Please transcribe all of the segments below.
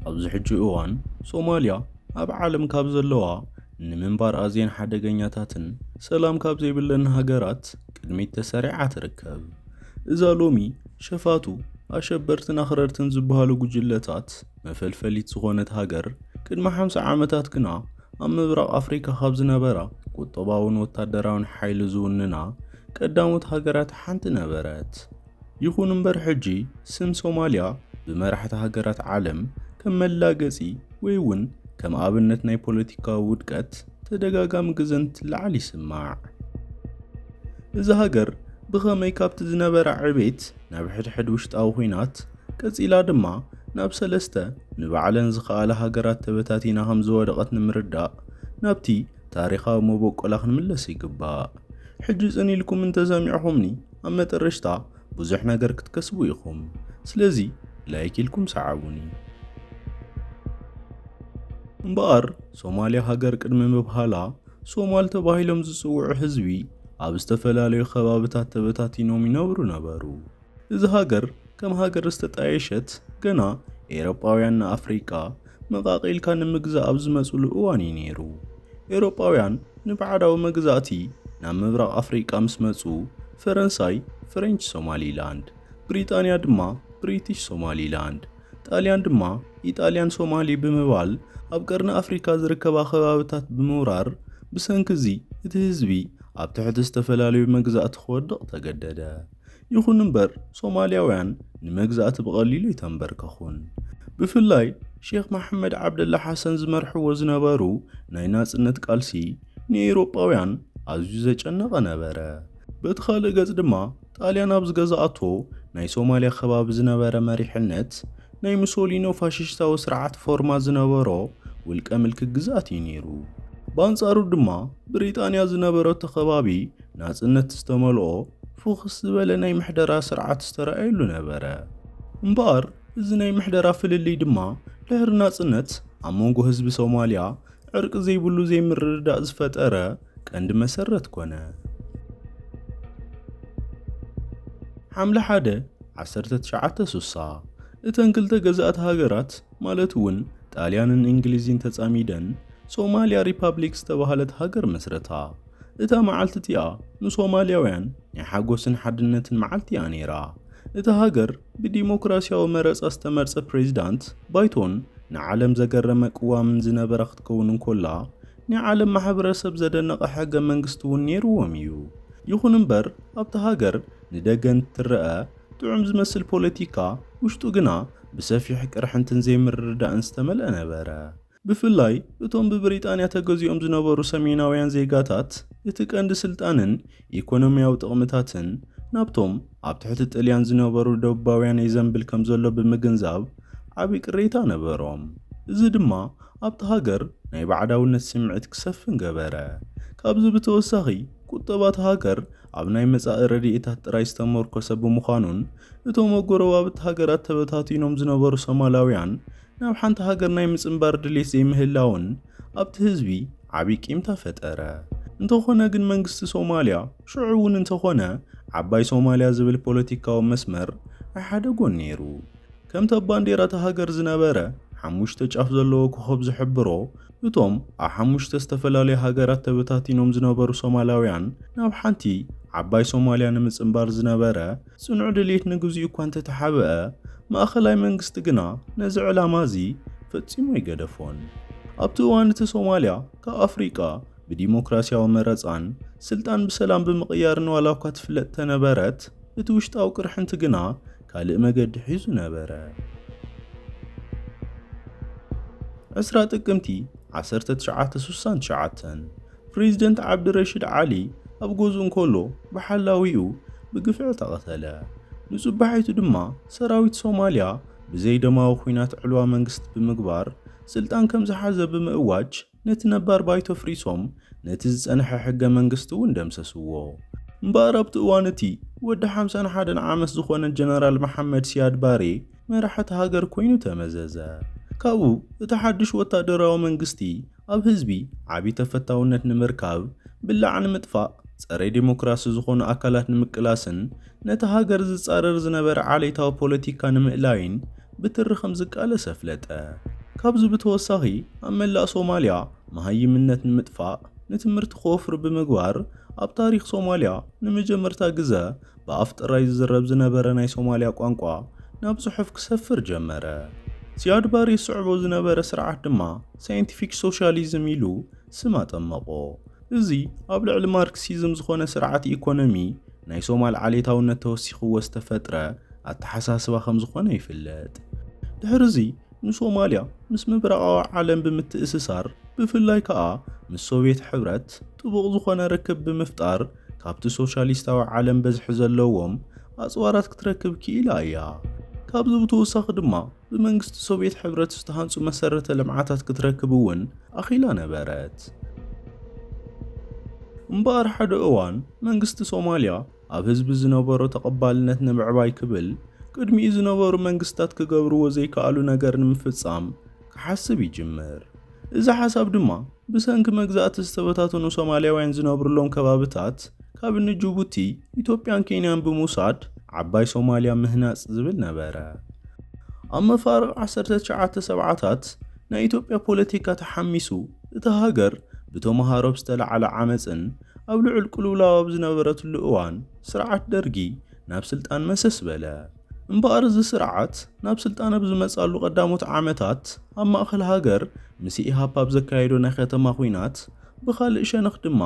ኣብዚ ሕጂ እዋን ሶማልያ ኣብ ዓለም ካብ ዘለዋ ንምንባር ኣዝየን ሓደገኛታትን ሰላም ካብ ዘይብለን ሃገራት ቅድሚት ተሰሪዓ ትርከብ። እዛ ሎሚ ሸፋቱ ኣሸበርትን ኣኽረርትን ዝበሃሉ ጉጅለታት መፈልፈሊት ዝኾነት ሃገር ቅድሚ 50 ዓመታት ግና ኣብ ምብራቕ ኣፍሪካ ካብ ዝነበራ ቁጠባውን ወታደራውን ሓይሊ ዝውንና ቀዳሞት ሃገራት ሓንቲ ነበረት። ይኹን እምበር ሕጂ ስም ሶማልያ ብመራሕቲ ሃገራት ዓለም ከም መላገፂ ወይ እውን ከም ኣብነት ናይ ፖለቲካዊ ውድቀት ተደጋጋሚ ግዜ እንትለዓል ይስማዕ። እዚ ሃገር ብኸመይ ካብቲ ዝነበረ ዕቤት ናብ ሕድሕድ ውሽጣዊ ኩናት ቀፂላ ድማ ናብ ሰለስተ ንባዕለን ዝኸኣለ ሃገራት ተበታቲና ከም ዝወደቐት ንምርዳእ ናብቲ ታሪኻዊ መበቆላ ክንምለስ ይግባእ። ሕጂ ፅን ኢልኩም እንተሰሚዕኹምኒ ኣብ መጨረሽታ ብዙሕ ነገር ክትከስቡ ኢኹም። ስለዚ ላይክ ኢልኩም ሰዓቡኒ። እምበኣር ሶማልያ ሃገር ቅድሚ ምብሃላ ሶማል ተባሂሎም ዝፅውዑ ህዝቢ ኣብ ዝተፈላለዩ ከባቢታት ተበታቲኖም ይነብሩ ነበሩ። እዚ ሃገር ከም ሃገር ዝተጣየሸት ገና ኤሮጳውያን ንኣፍሪቃ መቃቂልካ ንምግዛእ ኣብ ዝመፅሉ እዋን እዩ ነይሩ። ኤሮጳውያን ንባዕዳዊ መግዛእቲ ናብ ምብራቕ ኣፍሪቃ ምስ መፁ ፈረንሳይ ፍሬንች ሶማሊላንድ፣ ብሪጣንያ ድማ ብሪቲሽ ሶማሊላንድ፣ ጣልያን ድማ ኢጣልያን ሶማሊ ብምባል ኣብ ቀርኒ ኣፍሪካ ዝርከባ ከባቢታት ብምውራር ብሰንኪ እቲ ህዝቢ ኣብ ትሕቲ ዝተፈላለዩ መግዛእቲ ክወድቕ ተገደደ። ይኹን እምበር ሶማልያውያን ንመግዛእቲ ብቐሊሉ ይተንበርከኹን። ብፍላይ ሼክ መሐመድ ዓብደላ ሓሰን ዝመርሕዎ ዝነበሩ ናይ ናጽነት ቃልሲ ንኤሮጳውያን ኣዝዩ ዘጨነቐ ነበረ። በቲ ካልእ ገጽ ድማ ጣልያን ኣብ ዝገዛእቶ ናይ ሶማልያ ከባቢ ዝነበረ መሪሕነት ናይ ሙሶሊኖ ፋሽስታዊ ስርዓት ፎርማ ዝነበሮ ውልቀ ምልክ ግዛእት እዩ ነይሩ። በአንጻሩ ድማ ብሪጣንያ ዝነበረቶ ከባቢ ናጽነት ዝተመልኦ ፉኽስ ዝበለ ናይ ምሕደራ ስርዓት ዝተረኣየሉ ነበረ። እምበኣር እዚ ናይ ምሕደራ ፍልልይ ድማ ድሕሪ ናጽነት ኣብ መንጎ ህዝቢ ሶማልያ ዕርቂ ዘይብሉ ዘይምርድዳእ ዝፈጠረ ቀንዲ መሰረት ኮነ። ሓምለ 1 1960 እተን ክልተ ገዛእቲ ሃገራት ማለት እውን ጣልያንን እንግሊዝን ተጻሚደን ሶማልያ ሪፐብሊክ ዝተባህለት ሃገር መስረታ። እታ መዓልቲ እቲኣ ንሶማልያውያን ናይ ሓጎስን ሓድነትን መዓልቲ እያ ነይራ። እታ ሃገር ብዲሞክራሲያዊ መረፃ ዝተመርፀ ፕሬዚዳንት ባይቶን ንዓለም ዘገረመ ቅዋምን ዝነበረ ክትከውን እንኮላ ናይ ዓለም ማሕበረሰብ ዘደነቐ ሕገ መንግስቲ እውን ነይርዎም እዩ። ይኹን እምበር ኣብታ ሃገር ንደገ እንትረአ ጥዑም ዝመስል ፖለቲካ ውሽጡ ግና ብሰፊሕ ቅርሕንትን ዘይምርድዳእን ዝተመልአ ነበረ። ብፍላይ እቶም ብብሪጣንያ ተገዚኦም ዝነበሩ ሰሜናውያን ዜጋታት እቲ ቀንዲ ስልጣንን ኢኮኖሚያዊ ጥቕምታትን ናብቶም ኣብ ትሕቲ ጣልያን ዝነበሩ ደቡባውያን የዘንብል ከም ዘሎ ብምግንዛብ ዓብይ ቅሬታ ነበሮም። እዚ ድማ ኣብቲ ሃገር ናይ ባዕዳውነት ስምዒት ክሰፍን ገበረ። ካብዚ ብተወሳኺ ቁጠባት ሃገር ኣብ ናይ መጻኢ ረድኤታት ጥራይ ዝተመርኮሰ ብምዃኑን እቶም ጎረባብቲ ሃገራት ተበታቲኖም ዝነበሩ ሶማላውያን ናብ ሓንቲ ሃገር ናይ ምጽንባር ድሌት ዘይምህላውን ኣብቲ ህዝቢ ዓብይ ቂምታ ፈጠረ። እንተኾነ ግን መንግስቲ ሶማልያ ሽዑ እውን እንተኾነ ዓባይ ሶማልያ ዝብል ፖለቲካዊ መስመር ናይ ሓደ ጎን ነይሩ። ከምቲ ኣብ ባንዴራታ ሃገር ዝነበረ 5 ጫፍ ዘለዎ ኮኸብ ዝሕብሮ እቶም ኣብ 5 ዝተፈላለዩ ሃገራት ተበታቲኖም ዝነበሩ ሶማላውያን ናብ ሓንቲ ዓባይ ሶማልያ ንምጽንባር ዝነበረ ጽኑዕ ድሌት ንግዚኡ እኳ እንተተሓበአ ማእኸላይ መንግስቲ ግና ነዚ ዕላማ እዚ ፈጺሙ ይገደፎን። ኣብቲ እዋን እቲ ሶማልያ ካብ ኣፍሪቃ ብዲሞክራሲያዊ መረፃን ስልጣን ብሰላም ብምቕያርን ዋላ እኳ ትፍለጥ ተነበረት እቲ ውሽጣዊ ቅርሕንቲ ግና ካልእ መገዲ ሒዙ ነበረ። 20 ጥቅምቲ 1969 ፕሬዚደንት ዓብድረሺድ ዓሊ ኣብ ገዝኡ እንከሎ ብሓላዊኡ ብግፍዒ ተቐተለ። ንጽባሒቱ ድማ ሰራዊት ሶማልያ ብዘይ ደማዊ ኩናት ዕልዋ መንግስቲ ብምግባር ስልጣን ከም ዝሓዘ ብምእዋጅ ነቲ ነባር ባይቶ ፍሪሶም ነቲ ዝጸንሐ ሕገ መንግስቲ እውን ደምሰስዎ። እምበኣር ኣብቲ እዋን እቲ ወዲ 51 ዓመት ዝኾነ ጀነራል መሐመድ ሲያድ ባሬ መራሕቲ ሃገር ኮይኑ ተመዘዘ። ካብኡ እቲ ሓድሽ ወታደራዊ መንግስቲ ኣብ ህዝቢ ዓብይ ተፈታውነት ንምርካብ ብላዕ ንምጥፋእ ጸረ ዲሞክራሲ ዝኾኑ ኣካላት ንምቅላስን ነቲ ሃገር ዝጻረር ዝነበረ ዓሌታዊ ፖለቲካ ንምእላይን ብትሪ ከም ዝቃለሰ ፍለጠ። ካብዚ ብተወሳኺ ኣብ መላእ ሶማልያ መሃይምነት ንምጥፋእ ንትምህርቲ ክወፍር ብምግባር ኣብ ታሪኽ ሶማልያ ንመጀመርታ ግዜ ብኣፍ ጥራይ ዝዝረብ ዝነበረ ናይ ሶማልያ ቋንቋ ናብ ጽሑፍ ክሰፍር ጀመረ። ሲያድ ባሬ ዝስዕቦ ዝነበረ ስርዓት ድማ ሳይንቲፊክ ሶሻሊዝም ኢሉ ስም ኣጠመቆ። እዚ ኣብ ልዕሊ ማርክሲዝም ዝኾነ ስርዓት ኢኮኖሚ ናይ ሶማል ዓሌታውነት ተወሲኽዎ ዝተፈጥረ ኣተሓሳስባ ከም ዝኾነ ይፍለጥ። ድሕሪ እዚ ንሶማልያ ምስ ምብራቓዊ ዓለም ብምትእስሳር ብፍላይ ከዓ ምስ ሶቪየት ሕብረት ጥቡቕ ዝኾነ ርክብ ብምፍጣር ካብቲ ሶሻሊስታዊ ዓለም በዝሒ ዘለዎም ኣጽዋራት ክትረክብ ክኢላ እያ። ካብዚ ብተወሳኺ ድማ ብመንግስቲ ሶቪየት ሕብረት ዝተሃንጹ መሰረተ ልምዓታት ክትረክብ እውን ኣኺላ ነበረት። እምበኣር ሓደ እዋን መንግስቲ ሶማልያ ኣብ ህዝቢ ዝነበሮ ተቐባልነት ንምዕባይ ክብል ቅድሚኡ ዝነበሩ መንግስታት ክገብርዎ ዘይከኣሉ ነገር ንምፍጻም ክሓስብ ይጅምር። እዚ ሓሳብ ድማ ብሰንኪ መግዛእቲ ዝተበታተኑ ሶማልያውያን ዝነብሩሎም ከባቢታት ካብ እኒ ጅቡቲ፣ ኢትዮጵያን ኬንያን ብምውሳድ ዓባይ ሶማልያ ምህናጽ ዝብል ነበረ። ኣብ መፋርቕ 1970ታት ናይ ኢትዮጵያ ፖለቲካ ተሓሚሱ እቲ ሃገር ብተምሃሮ ዝተለዓለ ዓመፅን ኣብ ልዑል ቅልውላው ኣብ ዝነበረትሉ እዋን ስርዓት ደርጊ ናብ ስልጣን መሰስ በለ። እምበኣር እዚ ስርዓት ናብ ስልጣን ኣብ ዝመጻሉ ቀዳሞት ዓመታት ኣብ ማእኸል ሃገር ምስ ኢሃፓ ዘካየዶ ናይ ከተማ ኩናት ብኻልእ ሸነኽ ድማ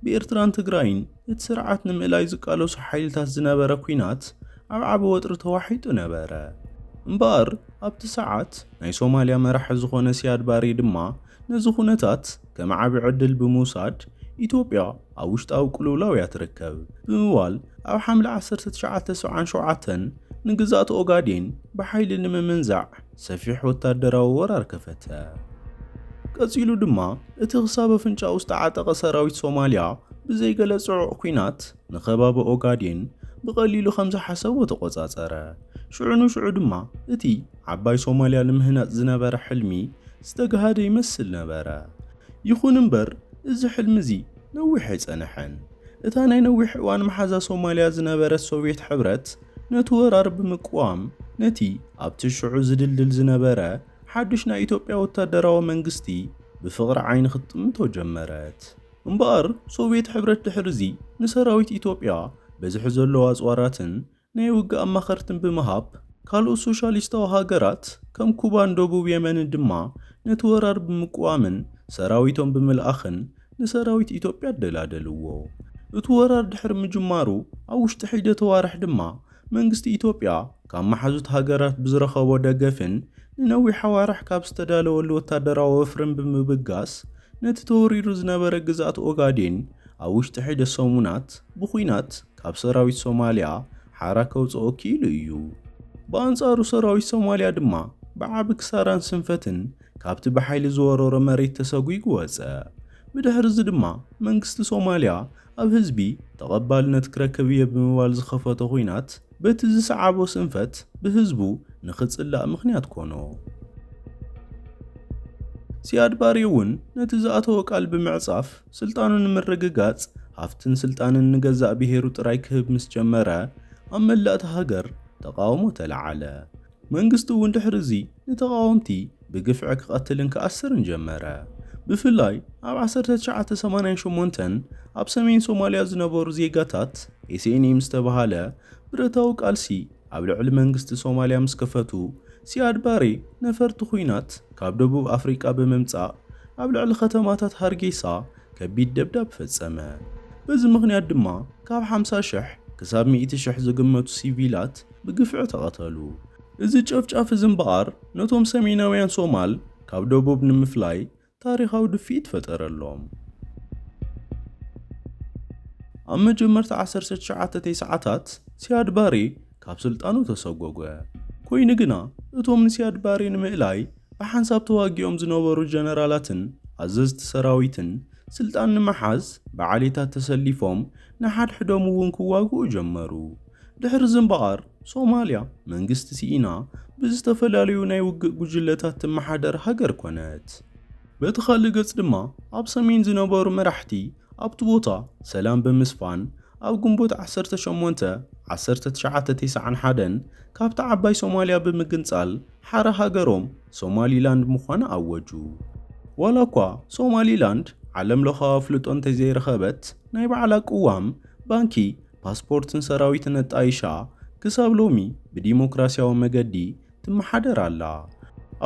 ብኤርትራን ትግራይን እቲ ስርዓት ንምእላይ ዝቃለሱ ሓይልታት ዝነበረ ኩናት ኣብ ዓቢ ወጥሪ ተዋሒጡ ነበረ። እምበኣር ኣብቲ ሰዓት ናይ ሶማልያ መራሒ ዝኾነ ሲያድ ባሬ ድማ ነዚ ኩነታት ከም ዓቢ ዕድል ብምውሳድ ኢትዮጵያ ኣብ ውሽጣዊ ቅልውላው እያ ትርከብ ብምባል ኣብ ሓምለ 1977 ንግዛእቲ ኦጋዴን ብሓይሊ ንምምንዛዕ ሰፊሕ ወታደራዊ ወራር ከፈተ። ቀፂሉ ድማ እቲ ክሳብ ኣፍንጫኡ ዝተዓጠቐ ሰራዊት ሶማልያ ብዘይገለ ጽዑቕ ኩናት ንኸባቢ ኦጋዴን ብቐሊሉ ከም ዝሓሰቦ ተቆጻጸረ። ሽዑ ንሽዑ ድማ እቲ ዓባይ ሶማልያ ንምህናጽ ዝነበረ ሕልሚ ዝተጋሃደ ይመስል ነበረ። ይኹን እምበር እዚ ሕልሚ እዚ ነዊሕ ኣይጸንሐን። እታ ናይ ነዊሕ እዋን መሓዛ ሶማልያ ዝነበረት ሶቪየት ሕብረት ነቲ ወራር ብምቅዋም ነቲ ኣብቲ ሽዑ ዝድልድል ዝነበረ ሓድሽ ናይ ኢትዮጵያ ወታደራዊ መንግስቲ ብፍቕሪ ዓይኒ ክትጥምቶ ጀመረት። እምበኣር ሶቪየት ሕብረት ድሕሪ እዚ ንሰራዊት ኢትዮጵያ በዝሒ ዘለዎ ኣጽዋራትን ናይ ውግእ ኣማኸርትን ብምሃብ ካልኦት ሶሻሊስታዊ ሃገራት ከም ኩባን ደቡብ የመንን ድማ ነቲ ወራር ብምቅዋምን ሰራዊቶም ብምልኣኽን ንሰራዊት ኢትዮጵያ ደላደልዎ። እቲ ወራር ድሕሪ ምጅማሩ ኣብ ውሽጢ ሒደት ተዋርሕ ድማ መንግስቲ ኢትዮጵያ ካብ መሓዙት ሃገራት ብዝረኸቦ ደገፍን ንነዊሕ ሓዋርሕ ካብ ዝተዳለወሉ ወታደራዊ ወፍርን ብምብጋስ ነቲ ተወሪሩ ዝነበረ ግዛእቲ ኦጋዴን ኣብ ውሽጢ ሒደት ሰሙናት ብኹናት ካብ ሰራዊት ሶማልያ ሓራ ከውፅኦ ኪኢሉ እዩ። ብኣንጻሩ ሰራዊት ሶማልያ ድማ ብዓቢ ክሳራን ስንፈትን ካብቲ ብሓይሊ ዝወረሮ መሬት ተሰጉጉ ወፀ። ብድሕሪ እዚ ድማ መንግስቲ ሶማልያ ኣብ ህዝቢ ተቐባልነት ክረክብ እየ ብምባል ዝኸፈቶ ኩናት በቲ ዝሰዓቦ ስንፈት ብህዝቡ ንኽጽላእ ምኽንያት ኮኖ። ሲያድ ባሬ እውን ነቲ ዝኣተወ ቃል ብምዕጻፍ ስልጣኑ ንምርግጋጽ ሃፍትን ስልጣንን ንገዛእ ብሄሩ ጥራይ ክህብ ምስ ጀመረ ኣብ መላእቲ ሃገር ተቃውሞ ተለዓለ። መንግስቲ እውን ድሕሪ እዚ ንተቃወምቲ ብግፍዒ ክቐትልን ክኣስርን ጀመረ። ብፍላይ ኣብ 1988 ኣብ ሰሜን ሶማልያ ዝነበሩ ዜጋታት ኤስኤንኤም ዝተባሃለ ብረታዊ ቃልሲ ኣብ ልዕሊ መንግስቲ ሶማልያ ምስ ከፈቱ ሲያድ ባሬ ነፈርቲ ኩናት ካብ ደቡብ ኣፍሪቃ ብምምጻእ ኣብ ልዕሊ ከተማታት ሃርጌሳ ከቢድ ደብዳብ ፈጸመ። በዚ ምኽንያት ድማ ካብ 50,000 ክሳብ 100,000 ዝግመቱ ሲቪላት ብግፍዒ ተቐተሉ። እዚ ጨፍጫፍ እዚ እምበኣር ነቶም ሰሜናውያን ሶማል ካብ ደቡብ ንምፍላይ ታሪኻዊ ድፊት ፈጠረሎም። ኣብ መጀመርታ 1990ታት ሲያድ ባሬ ካብ ስልጣኑ ተሰጎገ። ኮይኑ ግና እቶም ንሲያድ ባሬ ንምእላይ ብሓንሳብ ተዋጊኦም ዝነበሩ ጀነራላትን ኣዘዝቲ ሰራዊትን ስልጣን ንምሓዝ ብዓሌታት ተሰሊፎም ንሓድሕዶም እውን ክዋግኡ ጀመሩ። ድሕሪ እዚ እምበኣር ሶማልያ መንግስቲ ሲኢና ብዝተፈላለዩ ናይ ውግእ ጉጅለታት ትመሓደር ሃገር ኮነት። በቲ ካልእ ገጽ ድማ ኣብ ሰሜን ዝነበሩ መራሕቲ ኣብቲ ቦታ ሰላም ብምስፋን ኣብ ግንቦት 181991 ካብታ ዓባይ ሶማልያ ብምግንጻል ሓረ ሃገሮም ሶማሊላንድ ምዃና ኣወጁ። ዋላ እኳ ሶማሊላንድ ዓለም ለኻዊ ፍልጦ እንተዘይረኸበት ናይ ባዕላ ቅዋም ባንኪ ፓስፖርትን ሰራዊትን ኣጣይሻ ክሳብ ሎሚ ብዲሞክራሲያዊ መገዲ ትመሓደር ኣላ።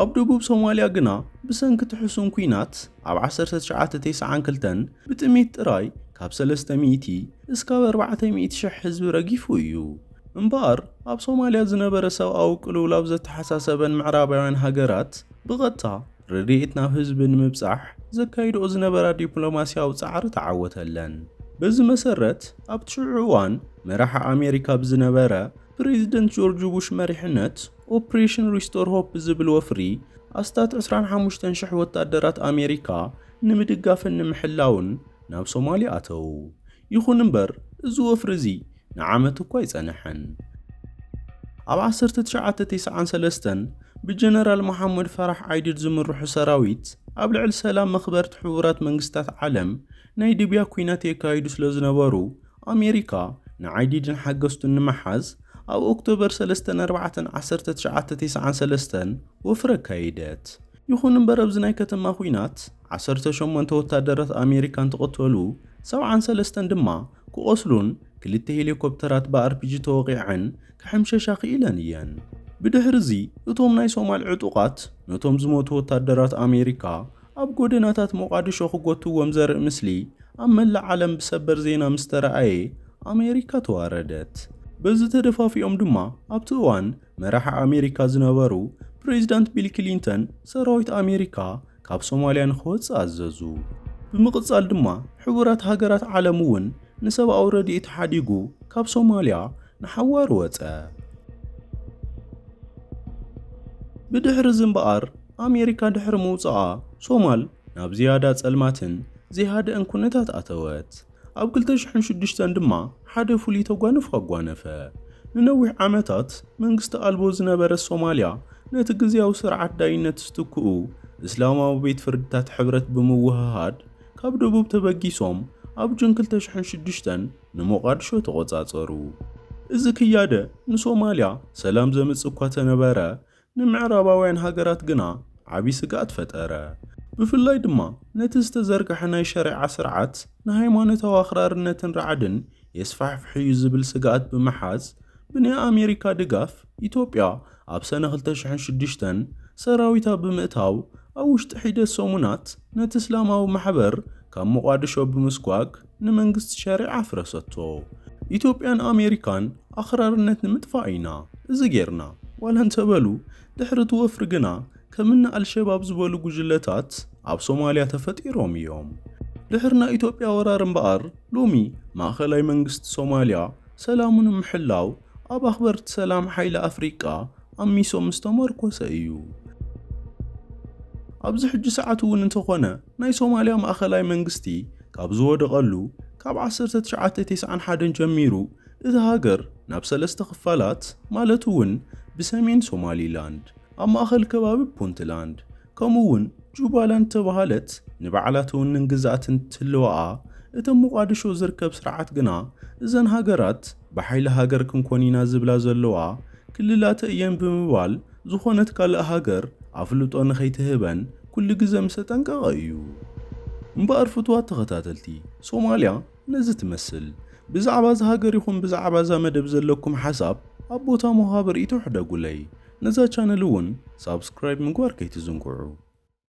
ኣብ ደቡብ ሶማልያ ግና ብሰንኪ ትሕሱን ኩናት ኣብ 1992 ብጥሜት ጥራይ ካብ 300 እስካብ 400,000 ህዝቢ ረጊፉ እዩ። እምበኣር ኣብ ሶማልያ ዝነበረ ሰብኣዊ ቅልውላው ዘተሓሳሰበን ምዕራባውያን ሃገራት ብቐጥታ ረድኤት ናብ ህዝቢ ንምብጻሕ ዘካይድኦ ዝነበራ ዲፕሎማስያዊ ጻዕሪ ተዓወተለን። በዚ መሰረት ኣብ ትሽዑ እዋን መራሒ ኣሜሪካ ብዝነበረ ፕሬዚደንት ጆርጅ ቡሽ መሪሕነት ኦፕሬሽን ሪስቶር ሆፕ ዝብል ወፍሪ ኣስታት 25,000 ወታደራት ኣሜሪካ ንምድጋፍን ንምሕላውን ናብ ሶማልያ ኣተዉ። ይኹን እምበር እዚ ወፍሪ እዚ ንዓመት እኳ ኣይጸንሐን። ኣብ 1993 ብጀነራል መሐመድ ፈራህ ዓይዲድ ዝምርሑ ሰራዊት ኣብ ልዕሊ ሰላም መኽበርቲ ሕቡራት መንግስታት ዓለም ናይ ድብያ ኩናት የካይዱ ስለ ዝነበሩ ኣሜሪካ ንዓይዲድን ሓገዝቱን ንምሓዝ ኣብ ኦክቶበር 3-4 1993 ወፍሪ ኣካይደት። ይኹን እምበር ኣብዚ ናይ ከተማ ኩናት 18 ወታደራት ኣሜሪካ እንትቕተሉ 73 ድማ ክቆስሉን 2 ሄሊኮፕተራት ብኣርፒጂ ተወቂዐን ክሕምሸሻ ክኢለን እየን። ብድሕሪ እዚ እቶም ናይ ሶማል ዕጡቓት ነቶም ዝሞቱ ወታደራት ኣሜሪካ ኣብ ጎደናታት ሞቃዲሾ ክጎትዎም ዘርኢ ምስሊ ኣብ መላእ ዓለም ብሰበር ዜና ምስ ተረኣየ ኣሜሪካ ተዋረደት። በዚ ተደፋፊኦም ድማ ኣብቲ እዋን መራሒ ኣሜሪካ ዝነበሩ ፕሬዚዳንት ቢል ክሊንተን ሰራዊት ኣሜሪካ ካብ ሶማልያ ንኽወፅእ ኣዘዙ። ብምቕጻል ድማ ሕቡራት ሃገራት ዓለም እውን ንሰብኣዊ ረድኤት ሓዲጉ ካብ ሶማልያ ንሓዋር ወፀ። ብድሕሪ እዚ እምበኣር ኣሜሪካ ድሕሪ ምውፅኣ ሶማል ናብ ዝያዳ ጸልማትን ዘይሃደአን ኩነታት ኣተወት። ኣብ 2006 ድማ ሓደ ፍሉይ ተጓንፎ ኣጓነፈ። ንነዊሕ ዓመታት መንግስቲ ኣልቦ ዝነበረ ሶማልያ ነቲ ግዝያዊ ስርዓት ዳይነት ዝትክኡ እስላማዊ ቤት ፍርድታት ሕብረት ብምውህሃድ ካብ ደቡብ ተበጊሶም ኣብ ጁን 2006 ንሞቃዲሾ ተቆጻጸሩ። እዚ ክያደ ንሶማልያ ሰላም ዘምጽእ እኳ ተነበረ ንምዕራባውያን ሃገራት ግና ዓቢ ስጋት ፈጠረ። ብፍላይ ድማ ነቲ ዝተዘርግሐ ናይ ሸሪዓ ስርዓት ንሃይማኖታዊ ኣኽራርነትን ረዓድን የስፋሕፍሕ እዩ ዝብል ስጋት ብምሓዝ ብናይ ኣሜሪካ ድጋፍ ኢትዮጵያ ኣብ ሰነ 2006 ሰራዊታ ብምእታው ኣብ ውሽጢ ሒደት ሰሙናት ነቲ እስላማዊ ማሕበር ካብ ሞቃዲሾ ብምስጓግ ንመንግስቲ ሸሪዓ ፍረሰቶ። ኢትዮጵያን ኣሜሪካን ኣኽራርነት ንምጥፋእ ኢና እዚ ጌርና ዋላ እንተበሉ ድሕሪ እቲ ወፍሪ ግና ከምና አልሸባብ ዝበሉ ጉጅለታት ኣብ ሶማልያ ተፈጢሮም እዮም። ድሕሪ ናይ ኢትዮጵያ ወራር እምበኣር ሎሚ ማእኸላይ መንግስቲ ሶማልያ ሰላሙን ምሕላው ኣብ ኣኽበርቲ ሰላም ሓይሊ ኣፍሪቃ ኣሚሶም ዝተመርኮሰ እዩ። ኣብዚ ሕጂ ሰዓት እውን እንተኾነ ናይ ሶማልያ ማእኸላይ መንግስቲ ካብ ዝወደቐሉ ካብ 1991 ጀሚሩ እቲ ሃገር ናብ 3 ክፋላት ማለት እውን ብሰሜን ሶማሊላንድ ኣብ ማእኸል ከባቢ ፑንትላንድ ከምኡውን ጁባላንድ ተባሃለት ንባዕላትውንን ግዛእትን ትልዋኣ እቶም ሞቃዲሾ ዝርከብ ስርዓት ግና እዘን ሃገራት ብሓይሊ ሃገር ክንኮኒና ዝብላ ዘለዋ ክልላት እየን ብምባል ዝኾነት ካልእ ሃገር ኣፍልጦ ንኸይትህበን ኩሉ ግዜ ምሰጠንቀቐ እዩ። እምበኣር ፍትዋት ተኸታተልቲ ሶማልያ ነዚ ትመስል። ብዛዕባ እዚ ሃገር ይኹን ብዛዕባ እዛ መደብ ዘለኩም ሓሳብ ኣብ ቦታ መሃበር ኢትሕደጉለይ። ነዛ ቻነል እውን ሳብስክራይብ ምግባር ከይትዝንጉዑ።